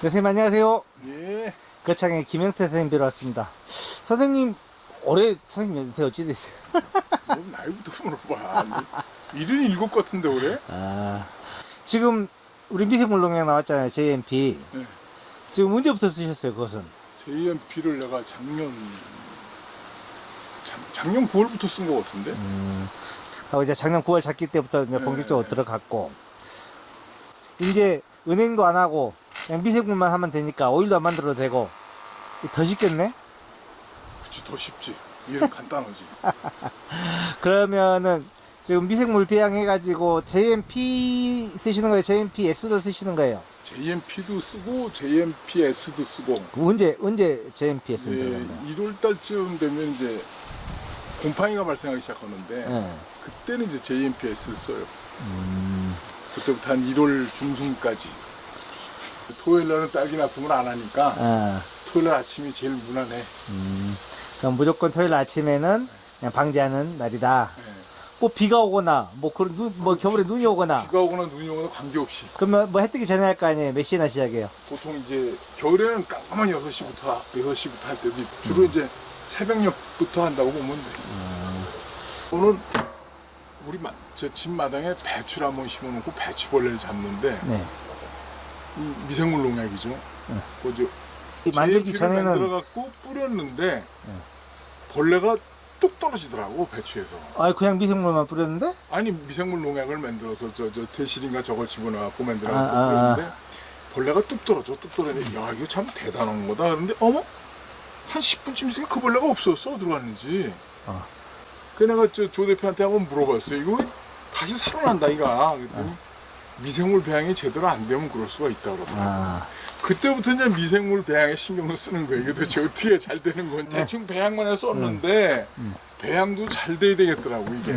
선생님 안녕하세요. 예. 거창의 김영태 선생님 뵈러 왔습니다. 선생님 올해 선생님 연세 어찌 되세요? 뭐 나이부터 물어봐. 77 같은데 올해? 지금 우리 미생물 농약 나왔잖아요. JMP. 네. 지금 언제부터 쓰셨어요? 그것은? JMP를 내가 작년 9월부터 쓴 거 같은데? 하고 이제 작년 9월 잡기 때부터 이제 본격적으로 들어갔고, 이제 은행도 안 하고 그냥 미생물만 하면 되니까 오일도 안 만들어도 되고 더 쉽겠네? 그치, 더 쉽지. 일은 간단하지. 그러면은 지금 미생물 배양해가지고 JMP 쓰시는 거예요? JMP S도 쓰시는 거예요? JMP도 쓰고 JMPS도 쓰고. 언제 JMP S 예, 들어간다? 1월 달쯤 되면 이제 곰팡이가 발생하기 시작하는데 네. 그때는 이제 JMPS를 써요. 그때부터 한 1월 중순까지. 토요일 날은 딸기 납품을 안 하니까 토요일 날 아침이 제일 무난해. 그럼 무조건 토요일 아침에는 그냥 방지하는 날이다. 예. 뭐 비가 오거나 뭐 그런 뭐 겨울에 눈이 오거나 비가 오거나 눈이 오거나 관계없이. 그러면 뭐 해 뜨기 전에 할 거 아니에요? 몇 시나 시작해요? 보통 이제 겨울에는 깜깜한 6시부터 할 때도 있고 주로 이제 새벽녘부터 한다고 보면 돼. 오늘 우리 집 마당에 배추를 한번 심어놓고 배추벌레를 잡는데 네. 이 미생물 농약이죠. 그죠? 이 만들기 전에는 만들어갖고 뿌렸는데 벌레가 뚝 떨어지더라고 배추에서. 그냥 미생물만 뿌렸는데? 아니 미생물 농약을 만들어서 저 대실인가 저걸 집어넣어갖고 만들어갖고 아. 뿌렸는데 벌레가 뚝 떨어지는데 야 이거 참 대단한 거다. 그런데 어머 한 10분쯤 있으니까 그 벌레가 없었어 들어갔는지. 그 내가 조 대표한테 한번 물어봤어요. 이거 다시 살아난다 이가. 그랬더니 미생물 배양이 제대로 안 되면 그럴 수가 있다고 그러더라고요. 그때부터 이제 미생물 배양에 신경을 쓰는 거예요. 이게 도대체 어떻게 잘 되는 건지. 대충 배양만 해서 썼는데 배양도 잘 돼야 되겠더라고 이게.